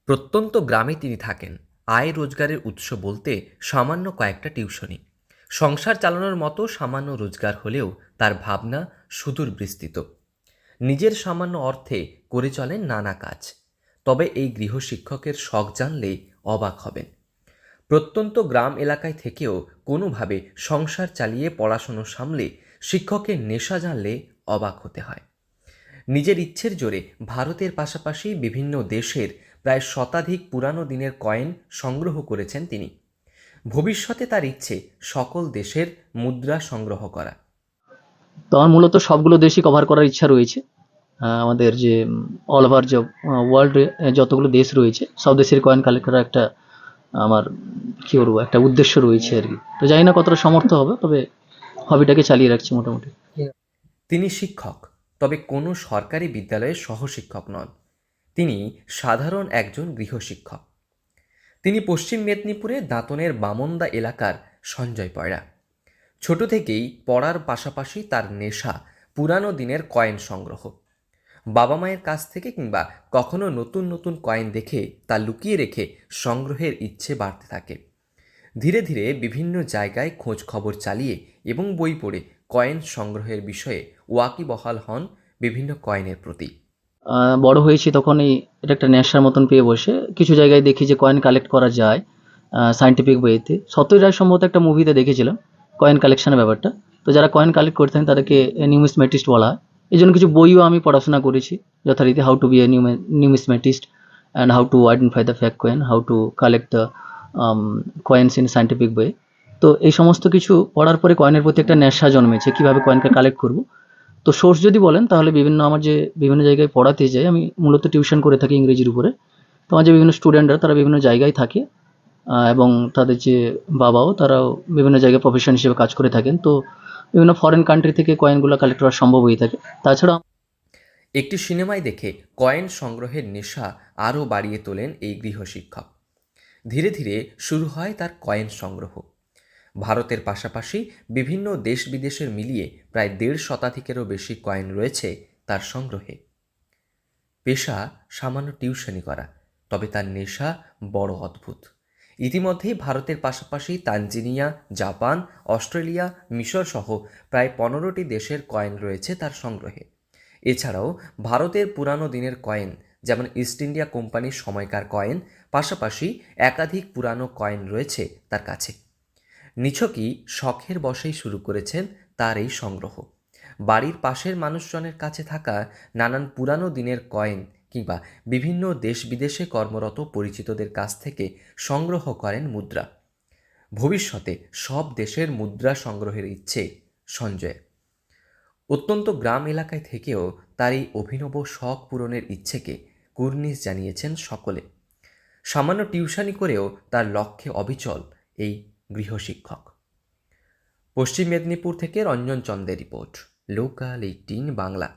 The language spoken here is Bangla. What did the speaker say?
প্রত্যন্ত গ্রামে তিনি থাকেন। আয় রোজগারের উৎস বলতে সামান্য কয়েকটা টিউশনি। সংসার চালানোর মতো সামান্য রোজগার হলেও তার ভাবনা সুদূর বিস্তৃত। নিজের সামান্য অর্থে করে চলেন নানা কাজ। তবে এই গৃহশিক্ষকের শখ জানলে অবাক হবেন। প্রত্যন্ত গ্রাম এলাকায় থেকেও কোনোভাবে সংসার চালিয়ে পড়াশুনো সামলে শিক্ষকের নেশা জানলে অবাক হতে হয়। নিজের ইচ্ছের জোরে ভারতের পাশাপাশি বিভিন্ন দেশের প্রায় শতাধিক পুরানো দিনের কয়েন সংগ্রহ করেছেন তিনি। ভবিষ্যতে তার ইচ্ছে সকল দেশের মুদ্রা সংগ্রহ করা। তো আমার মূলত সবগুলো দেশই কভার করার ইচ্ছা রয়েছে। আমাদের যে অল ওভার যে ওয়ার্ল্ডে যতগুলো দেশ রয়েছে সব দেশের কয়েন কালেক্ট করার একটা আমার কি বলবো একটা উদ্দেশ্য রয়েছে আর কি। তো জানি না কতটা সমর্থ হবে, তবে হবিটাকে চালিয়ে রাখছি মোটামুটি। তিনি শিক্ষক, তবে কোনো সরকারি বিদ্যালয়ের সহশিক্ষক নন। তিনি সাধারণ একজন গৃহশিক্ষক। তিনি পশ্চিম মেদিনীপুরে দাঁতনের বামন্দা এলাকার সঞ্জয় পয়রা। ছোট থেকেই পড়ার পাশাপাশি তার নেশা পুরানো দিনের কয়েন সংগ্রহ। বাবা মায়ের কাছ থেকে কিংবা কখনো নতুন নতুন কয়েন দেখে তা লুকিয়ে রেখে সংগ্রহের ইচ্ছে বাড়তে থাকে। ধীরে ধীরে বিভিন্ন জায়গায় খোঁজ খবর চালিয়ে এবং বই পড়ে কয়েন সংগ্রহের বিষয়ে ওয়াকিবহাল হন বিভিন্ন কয়েনের প্রতি। বড় হয়েছি তখনই এটা একটা নেশার মতন পেয়ে বসে কিছু জায়গায় দেখি যে কয়েন কালেক্ট করা যায় সায়েন্টিফিক ওয়েতে। সত্যই রায় সম্ভবত একটা মুভিতে দেখেছিলাম কয়েন কালেকশনের ব্যাপারটা। তো যারা কয়েন কালেক্ট করে থাকেন তাদেরকে নিউমিসমেটিস্ট বলা হয়। এই জন্য কিছু বইও আমি পড়াশোনা করেছি, যথারীতি how to be a numismatist and how to identify the fact coin, how to collect the coins in scientific way. তো এই সমস্ত কিছু পড়ার পরে কয়েনের প্রতি একটা নেশা জন্মেছে, কিভাবে কয়েনকে কালেক্ট করব। তো সোর্স যদি বলেন তাহলে আমার যে বিভিন্ন জায়গায় পড়াতে যাই, আমি মূলত টিউশন করে থাকি ইংরেজির উপরে। তো আমার যে বিভিন্ন স্টুডেন্টরা তারা বিভিন্ন জায়গায় থাকে, এবং তাদের যে বাবাও তারাও বিভিন্ন জায়গায় প্রফেশন হিসেবে কাজ করে থাকেন। তো বিভিন্ন ফরেন কান্ট্রি থেকে কয়েনগুলো কালেক্ট করা সম্ভব হয়ে থাকে। তাছাড়া একটি সিনেমায় দেখে কয়েন সংগ্রহের নেশা আরও বাড়িয়ে তোলেন এই গৃহশিক্ষক। ধীরে ধীরে শুরু হয় তার কয়েন সংগ্রহ। ভারতের পাশাপাশি বিভিন্ন দেশ বিদেশের মিলিয়ে প্রায় ১.৫ শতাধিকেরও বেশি কয়েন রয়েছে তার সংগ্রহে। পেশা সামান্য টিউশনি করা, তবে তার নেশা বড় অদ্ভুত। ইতিমধ্যেই ভারতের পাশাপাশি তানজানিয়া, জাপান, অস্ট্রেলিয়া, মিশর সহ প্রায় ১৫টি দেশের কয়েন রয়েছে তার সংগ্রহে। এছাড়াও ভারতের পুরানো দিনের কয়েন, যেমন ইস্ট ইন্ডিয়া কোম্পানির সময়কার কয়েন, পাশাপাশি একাধিক পুরানো কয়েন রয়েছে তার কাছে। নিছকই শখের বশেই শুরু করেছেন তার এই সংগ্রহ। বাড়ির পাশের মানুষজনের কাছে থাকা নানান পুরানো দিনের কয়েন কিংবা বিভিন্ন দেশ বিদেশে কর্মরত পরিচিতদের কাছ থেকে সংগ্রহ করেন মুদ্রা। ভবিষ্যতে সব দেশের মুদ্রা সংগ্রহের ইচ্ছে সঞ্জয়ের। অত্যন্ত গ্রাম এলাকায় থেকেও তার এই অভিনব শখ পূরণের ইচ্ছেকে কুর্নিশ জানিয়েছেন সকলে। সামান্য টিউশনি করেও তার লক্ষ্যে অবিচল এই গৃহশিক্ষক। পশ্চিম মেদিনীপুর থেকে রঞ্জন চন্দের রিপোর্ট, লোকাল 18 বাংলা।